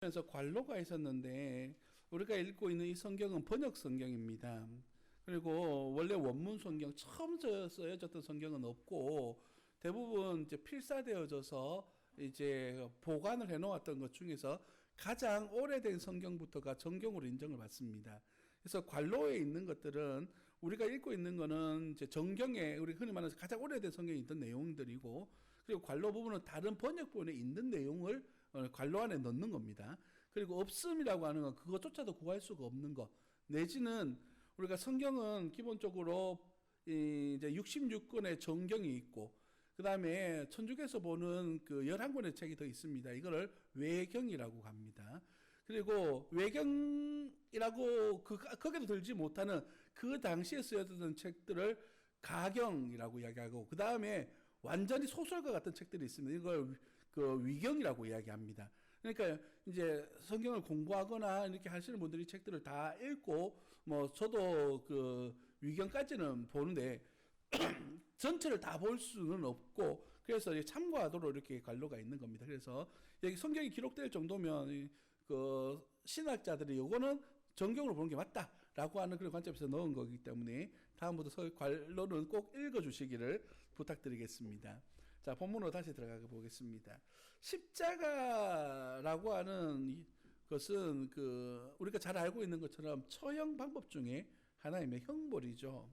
그래서 관로가 있었는데 우리가 읽고 있는 이 성경은 번역 성경입니다. 그리고 원래 원문 성경 처음 쓰여졌던 성경은 없고 대부분 이제 필사되어져서 이제 보관을 해놓았던 것 중에서 가장 오래된 성경부터가 정경으로 인정을 받습니다. 그래서 관로에 있는 것들은 우리가 읽고 있는 거는 이제 정경에 우리 흔히 말해서 가장 오래된 성경에 있던 내용들이고, 그리고 관로 부분은 다른 번역 본에 있는 내용을 관로 안에 넣는 겁니다. 그리고 없음이라고 하는 건 그것조차도 구할 수가 없는 것, 내지는 우리가 성경은 기본적으로 이제 66권의 정경이 있고, 그 다음에 천주교에서 보는 그 11권의 책이 더 있습니다. 이거를 외경이라고 합니다. 그리고 외경이라고 거기도 들지 못하는 그 당시에 쓰여졌던 책들을 가경이라고 이야기하고, 그 다음에 완전히 소설과 같은 책들이 있습니다. 이걸 그 위경이라고 이야기합니다. 그러니까 이제 성경을 공부하거나 이렇게 하시는 분들이 책들을 다 읽고, 뭐 저도 그 위경까지는 보는데 전체를 다 볼 수는 없고, 그래서 참고하도록 이렇게 관로가 있는 겁니다. 그래서 여기 성경이 기록될 정도면 그 신학자들이 요거는 정경으로 보는 게 맞다라고 하는 그런 관점에서 넣은 거기 때문에 다음부터 관로는 꼭 읽어주시기를 부탁드리겠습니다. 자, 본문으로 다시 들어가 보겠습니다. 십자가라고 하는 것은 그 우리가 잘 알고 있는 것처럼 처형 방법 중에 하나의 형벌이죠.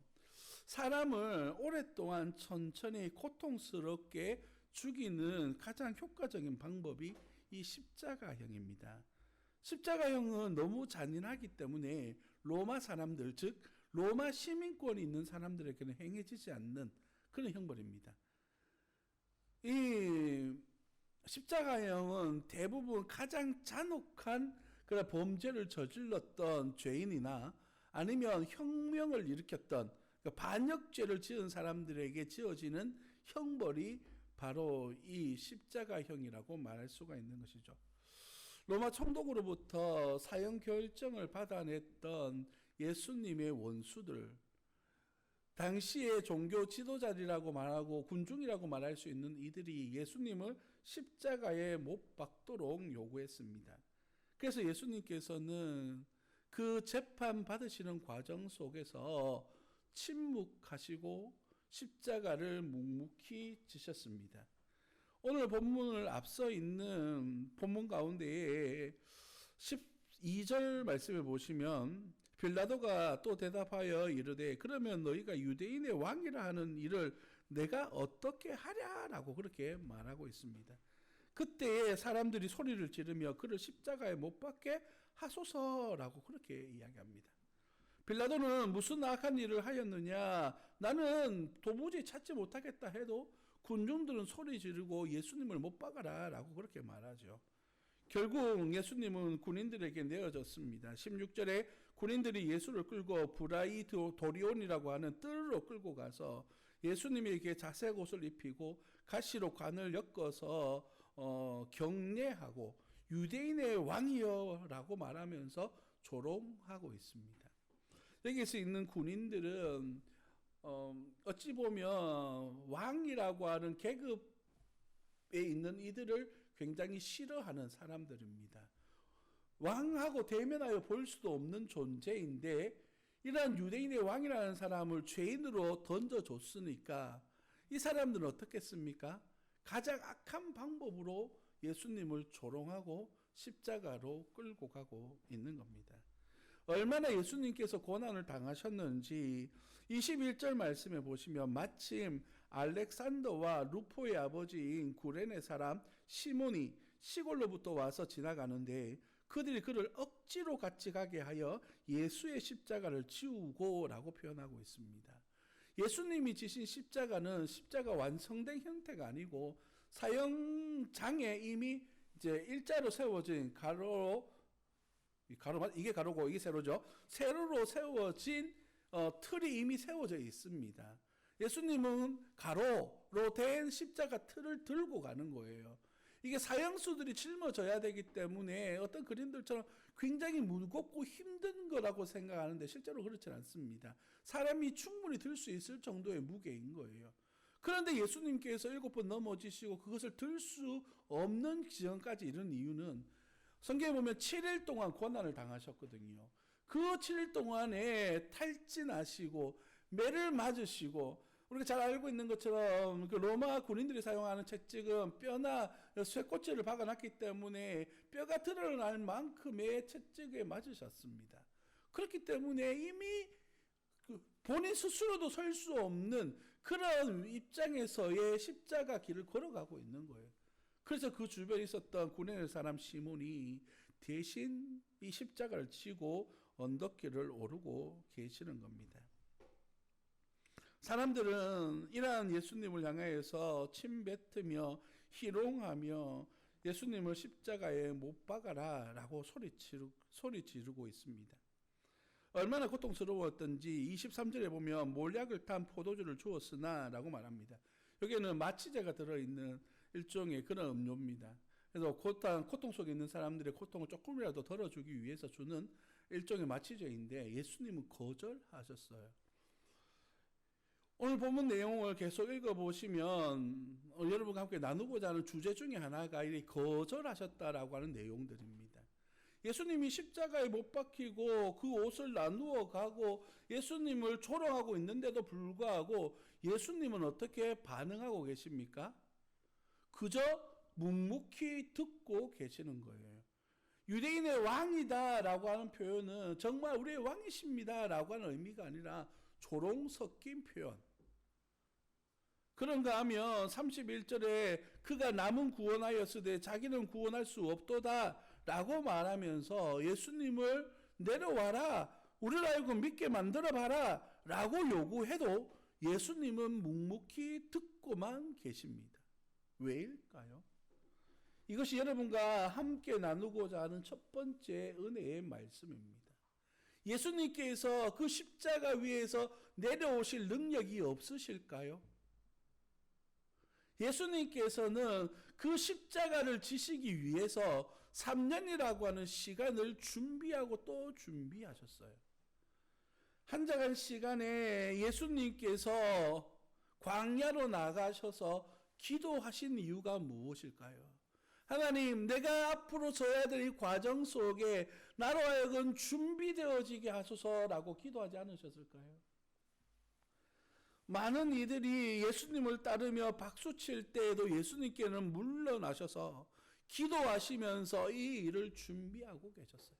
사람을 오랫동안 천천히 고통스럽게 죽이는 가장 효과적인 방법이 이 십자가형입니다. 십자가형은 너무 잔인하기 때문에 로마 사람들, 즉 로마 시민권이 있는 사람들에게는 행해지지 않는 그런 형벌입니다. 이 십자가형은 대부분 가장 잔혹한 그런 범죄를 저질렀던 죄인이나 아니면 혁명을 일으켰던 반역죄를 지은 사람들에게 지어지는 형벌이 바로 이 십자가형이라고 말할 수가 있는 것이죠. 로마 총독으로부터 사형 결정을 받아냈던 예수님의 원수들, 당시의 종교 지도자들이라고 말하고 군중이라고 말할 수 있는 이들이 예수님을 십자가에 못 박도록 요구했습니다. 그래서 예수님께서는 그 재판 받으시는 과정 속에서 침묵하시고 십자가를 묵묵히 지셨습니다. 오늘 본문을 앞서 있는 본문 가운데에 12절 말씀을 보시면 빌라도가 또 대답하여 이르되 그러면 너희가 유대인의 왕이라 하는 일을 내가 어떻게 하랴라고 그렇게 말하고 있습니다. 그때 사람들이 소리를 지르며 그를 십자가에 못 박게 하소서라고 그렇게 이야기합니다. 빌라도는 무슨 악한 일을 하였느냐, 나는 도무지 찾지 못하겠다 해도 군중들은 소리 지르고 예수님을 못 박아라 라고 그렇게 말하죠. 결국 예수님은 군인들에게 내어졌습니다. 16절에 군인들이 예수를 끌고 브라이도리온이라고 하는 뜰로 끌고 가서 예수님에게 자색 옷을 입히고 가시로 관을 엮어서 경례하고 유대인의 왕이여 라고 말하면서 조롱하고 있습니다. 여기서 있는 군인들은 어찌 보면 왕이라고 하는 계급에 있는 이들을 굉장히 싫어하는 사람들입니다. 왕하고 대면하여 볼 수도 없는 존재인데 이러한 유대인의 왕이라는 사람을 죄인으로 던져줬으니까 이 사람들은 어떻겠습니까? 가장 악한 방법으로 예수님을 조롱하고 십자가로 끌고 가고 있는 겁니다. 얼마나 예수님께서 고난을 당하셨는지 21절 말씀에 보시면 마침 알렉산더와 루포의 아버지인 구레네 사람 시몬이 시골로부터 와서 지나가는데 그들이 그를 억지로 같이 가게 하여 예수의 십자가를 지우고 라고 표현하고 있습니다. 예수님이 지신 십자가는 십자가 완성된 형태가 아니고 사형장에 이미 이제 일자로 세워진 이게 가로고 이게 세로죠. 세로로 세워진 틀이 이미 세워져 있습니다. 예수님은 가로로 된 십자가 틀을 들고 가는 거예요. 이게 사형수들이 짊어져야 되기 때문에 어떤 그림들처럼 굉장히 무겁고 힘든 거라고 생각하는데 실제로 그렇지 않습니다. 사람이 충분히 들 수 있을 정도의 무게인 거예요. 그런데 예수님께서 7번 넘어지시고 그것을 들 수 없는 지경까지 이른 이유는 성경에 보면 7일 동안 고난을 당하셨거든요. 그 7일 동안에 탈진하시고 매를 맞으시고, 우리가 잘 알고 있는 것처럼 그 로마 군인들이 사용하는 채찍은 뼈나 쇠꼬치를 박아놨기 때문에 뼈가 드러날 만큼의 채찍에 맞으셨습니다. 그렇기 때문에 이미 본인 스스로도 설 수 없는 그런 입장에서의 십자가 길을 걸어가고 있는 거예요. 그래서 그 주변에 있었던 구레네 사람 시몬이 대신 이 십자가를 지고 언덕길을 오르고 계시는 겁니다. 사람들은 이러한 예수님을 향하여서 침뱉으며 희롱하며 예수님을 십자가에 못 박아라 라고 소리 지르고 있습니다. 얼마나 고통스러웠던지 23절에 보면 몰약을 탄 포도주를 주었으나 라고 말합니다. 여기에는 마취제가 들어있는 일종의 그런 음료입니다. 그래서 고통 속에 있는 사람들의 고통을 조금이라도 덜어주기 위해서 주는 일종의 마취제인데 예수님은 거절하셨어요. 오늘 본문 내용을 계속 읽어보시면 여러분과 함께 나누고자 하는 주제 중에 하나가 이 거절하셨다라고 하는 내용들입니다. 예수님이 십자가에 못 박히고 그 옷을 나누어 가고 예수님을 조롱하고 있는데도 불구하고 예수님은 어떻게 반응하고 계십니까? 그저 묵묵히 듣고 계시는 거예요. 유대인의 왕이다라고 하는 표현은 정말 우리의 왕이십니다라고 하는 의미가 아니라 조롱 섞인 표현. 그런가 하면 31절에 그가 남은 구원하였으되 자기는 구원할 수 없도다 라고 말하면서 예수님을 내려와라, 우리를 알고 믿게 만들어봐라 라고 요구해도 예수님은 묵묵히 듣고만 계십니다. 왜일까요? 이것이 여러분과 함께 나누고자 하는 첫 번째 은혜의 말씀입니다. 예수님께서 그 십자가 위에서 내려오실 능력이 없으실까요? 예수님께서는 그 십자가를 지시기 위해서 3년이라고 하는 시간을 준비하고 또 준비하셨어요. 한정한 시간에 예수님께서 광야로 나가셔서 기도하신 이유가 무엇일까요? 하나님, 내가 앞으로 져야 될 이 과정 속에 나로 하여금 준비되어지게 하소서라고 기도하지 않으셨을까요? 많은 이들이 예수님을 따르며 박수칠 때에도 예수님께는 물러나셔서 기도하시면서 이 일을 준비하고 계셨어요.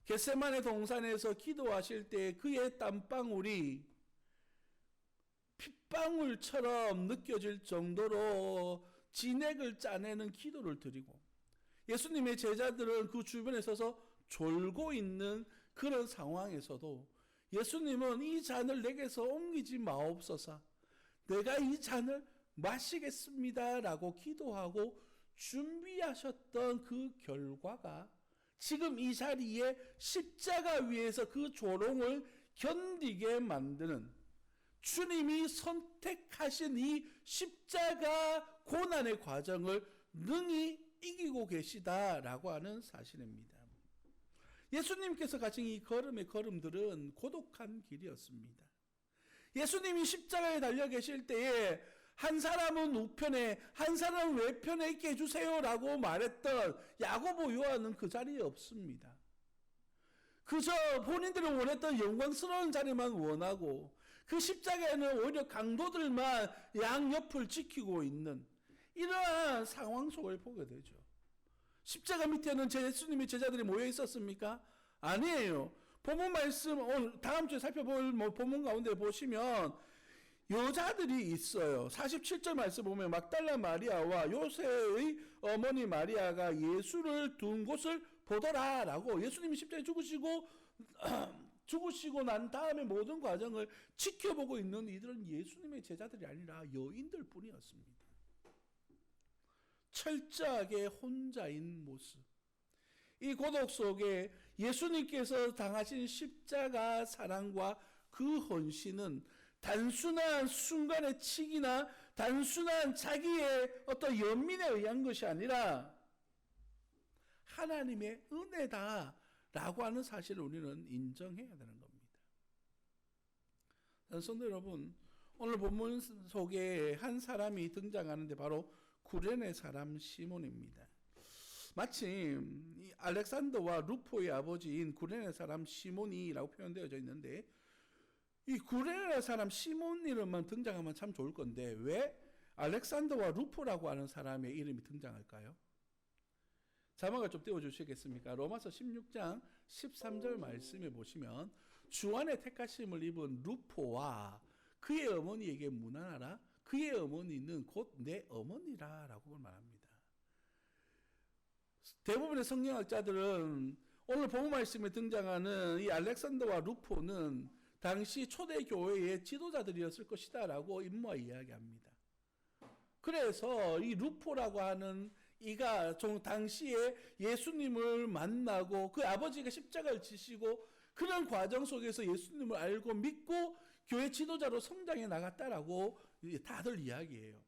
겟세마네 동산에서 기도하실 때 그의 땀방울이 핏방울처럼 느껴질 정도로 진액을 짜내는 기도를 드리고, 예수님의 제자들은 그 주변에 서서 졸고 있는 그런 상황에서도 예수님은 이 잔을 내게서 옮기지 마옵소서, 내가 이 잔을 마시겠습니다 라고 기도하고 준비하셨던 그 결과가 지금 이 자리에 십자가 위에서 그 조롱을 견디게 만드는, 주님이 선택하신 이 십자가 고난의 과정을 능히 이기고 계시다라고 하는 사실입니다. 예수님께서 가진 이 걸음의 걸음들은 고독한 길이었습니다. 예수님이 십자가에 달려 계실 때에 한 사람은 우편에 한 사람은 외편에 있게 해주세요라고 말했던 야고보 요한은 그 자리에 없습니다. 그저 본인들이 원했던 영광스러운 자리만 원하고 그 십자가에는 오히려 강도들만 양옆을 지키고 있는 이러한 상황 속을 보게 되죠. 십자가 밑에는 예수님의 제자들이 모여 있었습니까? 아니에요. 본문 말씀 다음 주에 살펴볼 본문 가운데 보시면 여자들이 있어요. 47절 말씀 보면 막달라 마리아와 요새의 어머니 마리아가 예수를 둔 곳을 보더라 라고, 예수님이 십자가에 죽으시고 난 다음에 모든 과정을 지켜보고 있는 이들은 예수님의 제자들이 아니라 여인들 뿐이었습니다. 철저하게 혼자인 모습, 이 고독 속에 예수님께서 당하신 십자가 사랑과 그 헌신은 단순한 순간의 치기나 단순한 자기의 어떤 연민에 의한 것이 아니라 하나님의 은혜다라고 하는 사실을 우리는 인정해야 되는 겁니다. 성도 여러분, 오늘 본문 속에 한 사람이 등장하는데 바로 구레네 사람 시몬입니다. 마침 이 알렉산더와 루포의 아버지인 구레네 사람 시몬이라고 표현되어져 있는데, 이 구레네 사람 시몬 이름만 등장하면 참 좋을 건데 왜 알렉산더와 루포라고 하는 사람의 이름이 등장할까요? 자막을 좀 띄워주시겠습니까? 로마서 16장 13절 말씀에 보시면 주안의 택하심을 입은 루포와 그의 어머니에게 문안하라. 그의 어머니는 곧 내 어머니라 라고 말합니다. 대부분의 성경학자들은 오늘 본문 말씀에 등장하는 이 알렉산더와 루포는 당시 초대교회의 지도자들이었을 것이다 라고 인모와 이야기합니다. 그래서 이 루포라고 하는 이가 당시에 예수님을 만나고 그 아버지가 십자가를 지시고 그런 과정 속에서 예수님을 알고 믿고 교회 지도자로 성장해 나갔다라고 다들 이야기해요.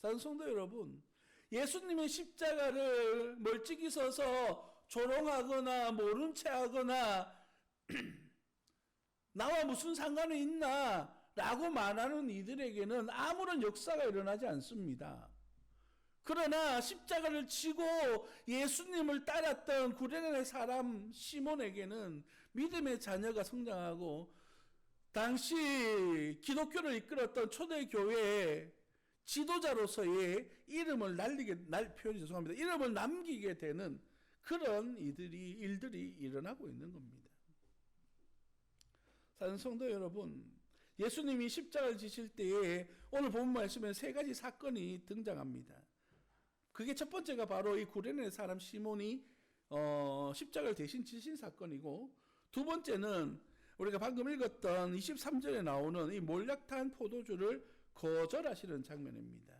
사랑하는 성도 여러분, 예수님의 십자가를 멀찍이 서서 조롱하거나 모른 채 하거나 나와 무슨 상관이 있나 라고 말하는 이들에게는 아무런 역사가 일어나지 않습니다. 그러나 십자가를 지고 예수님을 따랐던 구레네 사람 시몬에게는 믿음의 자녀가 성장하고 당시 기독교를 이끌었던 초대교회의 지도자로서의 이름을 표현이 죄송합니다. 이름을 남기게 되는 그런 일들이 일어나고 있는 겁니다. 사랑하는 성도 여러분, 예수님이 십자가를 지실 때에 오늘 본 말씀에 세 가지 사건이 등장합니다. 그게 첫 번째가 바로 이 구레네 사람 시몬이 십자가를 대신 지신 사건이고, 두 번째는 우리가 방금 읽었던 23절에 나오는 이 몰약탄 포도주를 거절하시는 장면입니다.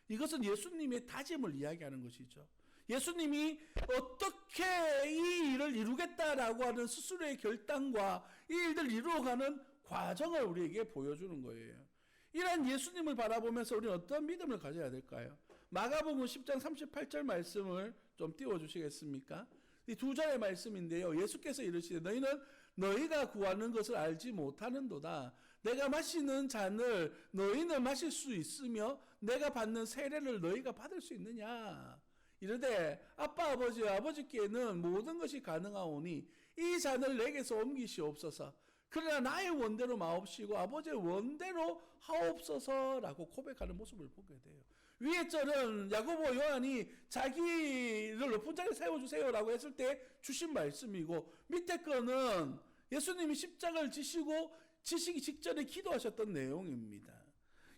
이것은 예수님의 다짐을 이야기하는 것이죠. 예수님이 어떻게 이 일을 이루겠다라고 하는 스스로의 결단과 이 일들을 이루어가는 과정을 우리에게 보여주는 거예요. 이러한 예수님을 바라보면서 우리는 어떤 믿음을 가져야 될까요? 마가복음 10장 38절 말씀을 좀 띄워주시겠습니까? 이 두 절의 말씀인데요. 예수께서 이르시되 너희는 너희가 구하는 것을 알지 못하는도다. 내가 마시는 잔을 너희는 마실 수 있으며 내가 받는 세례를 너희가 받을 수 있느냐. 이르되 아빠 아버지께는 모든 것이 가능하오니 이 잔을 내게서 옮기시옵소서. 그러나 나의 원대로 마옵시고 아버지의 원대로 하옵소서라고 고백하는 모습을 보게 돼요. 위에 절은 야고보 요한이 자기를 높은 자리에 세워주세요라고 했을 때 주신 말씀이고, 밑에 거는 예수님이 십자가를 지시기 직전에 기도하셨던 내용입니다.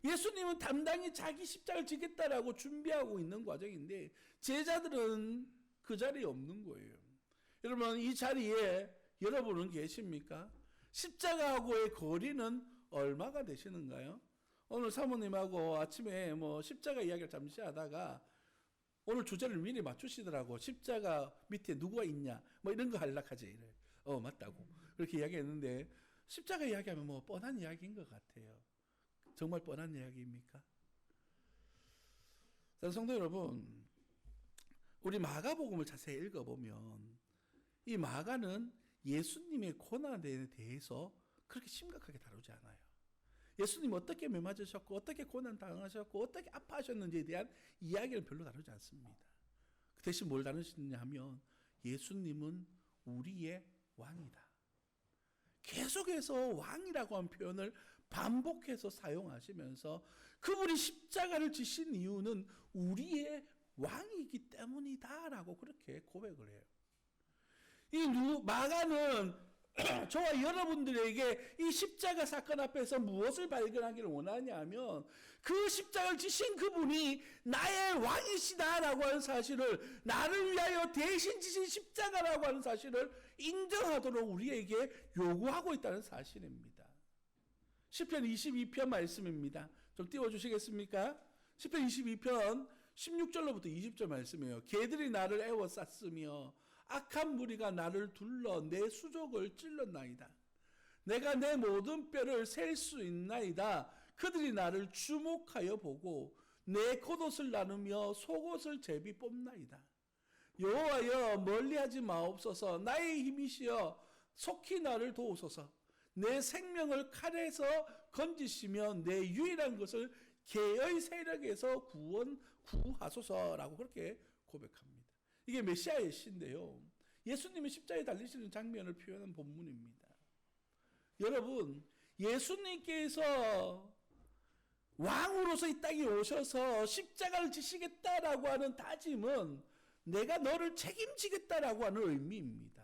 예수님은 담당히 자기 십자가를 지겠다라고 준비하고 있는 과정인데 제자들은 그 자리에 없는 거예요. 여러분, 이 자리에 여러분은 계십니까? 십자가하고의 거리는 얼마가 되시는가요? 오늘 사모님하고 아침에 십자가 이야기를 잠시 하다가 오늘 주제를 미리 맞추시더라고. 십자가 밑에 누구가 있냐 이런 거 하려고 하지. 맞다고 그렇게 이야기했는데, 십자가 이야기하면 뻔한 이야기인 것 같아요. 정말 뻔한 이야기입니까? 성도 여러분, 우리 마가복음을 자세히 읽어보면 이 마가는 예수님의 고난에 대해서 그렇게 심각하게 다루지 않아요. 예수님 어떻게 매맞으셨고 어떻게 고난 당하셨고 어떻게 아파하셨는지에 대한 이야기를 별로 다루지 않습니다. 그 대신 뭘 다루시느냐 하면 예수님은 우리의 왕이다. 계속해서 왕이라고 하는 표현을 반복해서 사용하시면서 그분이 십자가를 지신 이유는 우리의 왕이기 때문이다 라고 그렇게 고백을 해요. 마가는 저와 여러분들에게 이 십자가 사건 앞에서 무엇을 발견하기를 원하냐 하면 그 십자가를 지신 그분이 나의 왕이시다라고 하는 사실을, 나를 위하여 대신 지신 십자가라고 하는 사실을 인정하도록 우리에게 요구하고 있다는 사실입니다. 시편 22편 말씀입니다. 좀 띄워주시겠습니까? 시편 22편 16절로부터 20절 말씀이에요. 개들이 나를 애워쌌으며 악한 무리가 나를 둘러 내 수족을 찔렀나이다. 내가 내 모든 뼈를 셀 수 있나이다. 그들이 나를 주목하여 보고 내 겉옷을 나누며 속옷을 제비 뽑나이다. 여호와여 멀리하지 마옵소서. 나의 힘이시여 속히 나를 도우소서. 내 생명을 칼에서 건지시며 내 유일한 것을 개의 세력에서 구하소서라고 그렇게 고백합니다. 이게 메시아의 시인데요. 예수님이 십자가에 달리시는 장면을 표현한 본문입니다. 여러분, 예수님께서 왕으로서 이 땅에 오셔서 십자가를 지시겠다라고 하는 다짐은 내가 너를 책임지겠다라고 하는 의미입니다.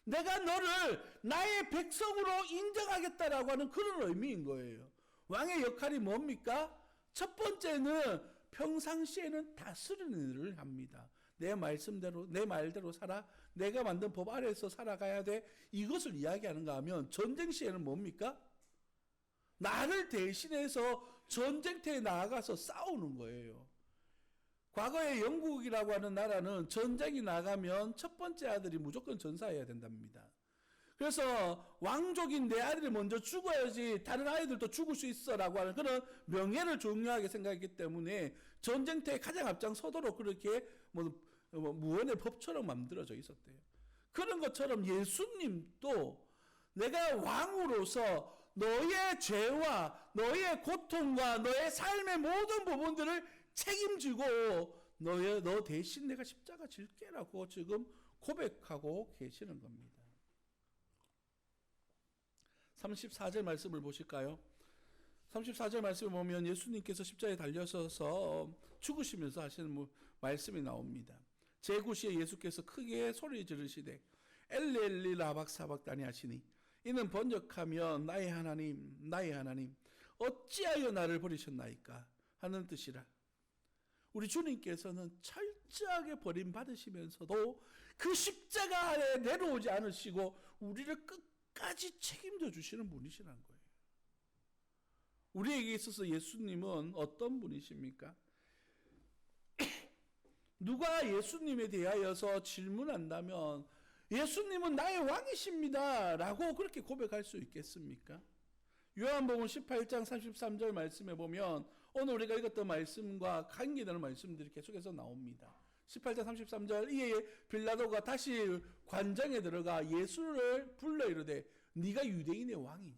내가 너를 나의 백성으로 인정하겠다라고 하는 그런 의미인 거예요. 왕의 역할이 뭡니까? 첫 번째는 평상시에는 다스리는 일을 합니다. 내 말씀대로, 내 말대로 살아. 내가 만든 법 아래에서 살아가야 돼. 이것을 이야기하는가 하면 전쟁 시에는 뭡니까? 나를 대신해서 전쟁터에 나아가서 싸우는 거예요. 과거에 영국이라고 하는 나라는 전쟁이 나가면 첫 번째 아들이 무조건 전사해야 된답니다. 그래서 왕족인 내 아들이 먼저 죽어야지 다른 아이들도 죽을 수 있어라고 하는 그런 명예를 중요하게 생각했기 때문에 전쟁터에 가장 앞장서도록 그렇게 무언의 법처럼 만들어져 있었대요. 그런 것처럼 예수님도 내가 왕으로서 너의 죄와 너의 고통과 너의 삶의 모든 부분들을 책임지고 너 대신 내가 십자가 질게라고 지금 고백하고 계시는 겁니다. 34절 말씀을 보실까요? 34절 말씀을 보면 예수님께서 십자가에 달려서서 죽으시면서 하시는 말씀이 나옵니다. 제9시에 예수께서 크게 소리 지르시되 엘리 엘리 라박 사박다니 하시니 이는 번역하면 나의 하나님 어찌하여 나를 버리셨나이까 하는 뜻이라. 우리 주님께서는 철저하게 버림받으시면서도 그 십자가 아래 내려오지 않으시고 우리를 끝까지 책임져 주시는 분이시라는 거예요. 우리에게 있어서 예수님은 어떤 분이십니까? 누가 예수님에 대하여서 질문한다면 예수님은 나의 왕이십니다 라고 그렇게 고백할 수 있겠습니까? 요한복음 18장 33절 말씀에 보면 오늘 우리가 읽었던 말씀과 관계되는 말씀들이 계속해서 나옵니다. 18장 33절 이에 빌라도가 다시 관장에 들어가 예수를 불러 이르되 네가 유대인의 왕이냐.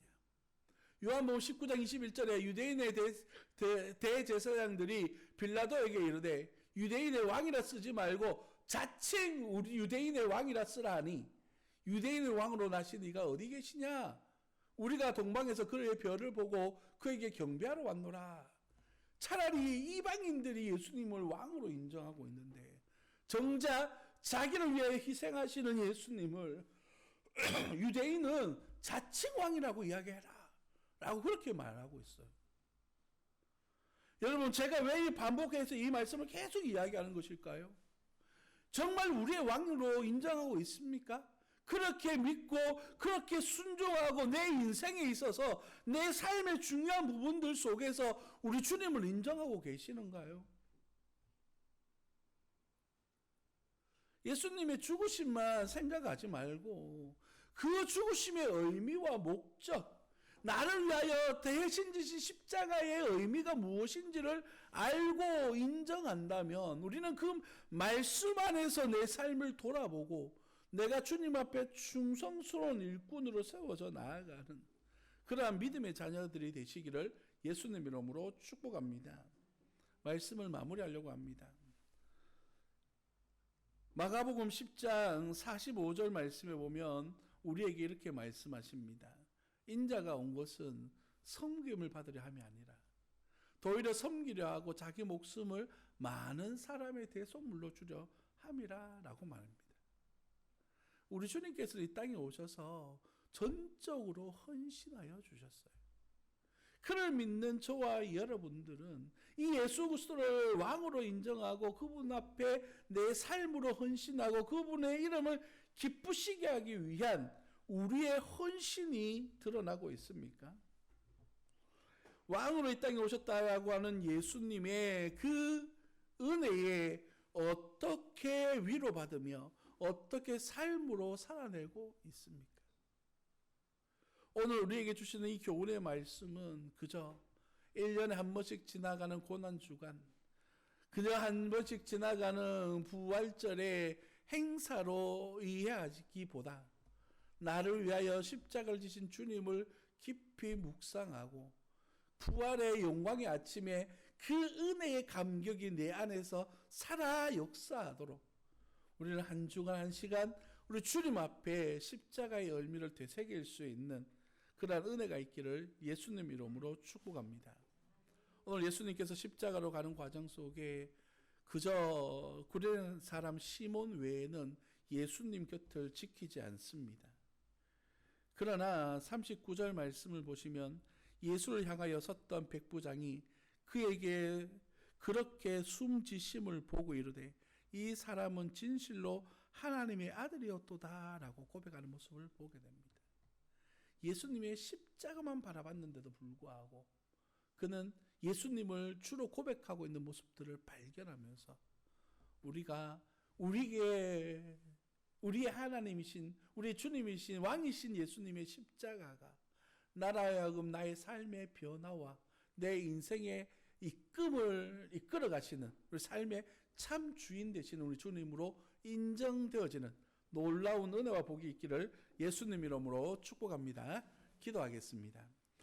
요한복음 19장 21절에 유대인의 대제사장들이 빌라도에게 이르되 유대인의 왕이라 쓰지 말고 자칭 우리 유대인의 왕이라 쓰라 하니 유대인의 왕으로 나신 네가 어디 계시냐? 우리가 동방에서 그의 별을 보고 그에게 경배하러 왔노라. 차라리 이방인들이 예수님을 왕으로 인정하고 있는데 정작 자기를 위해 희생하시는 예수님을 유대인은 자칭 왕이라고 이야기해라 라고 그렇게 말하고 있어요. 여러분, 제가 왜 반복해서 이 말씀을 계속 이야기하는 것일까요? 정말 우리의 왕으로 인정하고 있습니까? 그렇게 믿고 그렇게 순종하고 내 인생에 있어서 내 삶의 중요한 부분들 속에서 우리 주님을 인정하고 계시는가요? 예수님의 죽으심만 생각하지 말고 그 죽으심의 의미와 목적, 나를 위하여 대신 지신 십자가의 의미가 무엇인지를 알고 인정한다면 우리는 그 말씀 안에서 내 삶을 돌아보고 내가 주님 앞에 충성스러운 일꾼으로 세워져 나아가는 그러한 믿음의 자녀들이 되시기를 예수님 이름으로 축복합니다. 말씀을 마무리하려고 합니다. 마가복음 10장 45절 말씀에 보면 우리에게 이렇게 말씀하십니다. 인자가 온 것은 섬김을 받으려 함이 아니라 도리어 섬기려 하고 자기 목숨을 많은 사람의 대속물로 주려 함이라 라고 말합니다. 우리 주님께서 이 땅에 오셔서 전적으로 헌신하여 주셨어요. 그를 믿는 저와 여러분들은 이 예수 그리스도를 왕으로 인정하고 그분 앞에 내 삶으로 헌신하고 그분의 이름을 기쁘시게 하기 위한 우리의 헌신이 드러나고 있습니까? 왕으로 이 땅에 오셨다라고 하는 예수님의 그 은혜에 어떻게 위로받으며 어떻게 삶으로 살아내고 있습니까? 오늘 우리에게 주시는 이 교훈의 말씀은 그저 1년에 한 번씩 지나가는 고난주간, 그저 한 번씩 지나가는 부활절의 행사로 이해하기보다 나를 위하여 십자가를 지신 주님을 깊이 묵상하고 부활의 영광의 아침에 그 은혜의 감격이 내 안에서 살아 역사하도록 우리는 한 주간 한 시간 우리 주님 앞에 십자가의 의미를 되새길 수 있는 그러한 은혜가 있기를 예수님 이름으로 축복합니다. 오늘 예수님께서 십자가로 가는 과정 속에 그저 구레네 사람 시몬 외에는 예수님 곁을 지키지 않습니다. 그러나 39절 말씀을 보시면 예수를 향하여 섰던 백부장이 그에게 그렇게 숨지심을 보고 이르되 이 사람은 진실로 하나님의 아들이었도다 라고 고백하는 모습을 보게 됩니다. 예수님의 십자가만 바라봤는데도 불구하고 그는 예수님을 주로 고백하고 있는 모습들을 발견하면서 우리가 우리의 하나님이신 우리의 주님이신 왕이신 예수님의 십자가가 나로 하여금 나의 삶의 변화와 내 인생의 이끌을 이끌어 가시는 우리 삶의 참 주인 되시는 우리 주님으로 인정되어지는 놀라운 은혜와 복이 있기를 예수님 이름으로 축복합니다. 기도하겠습니다.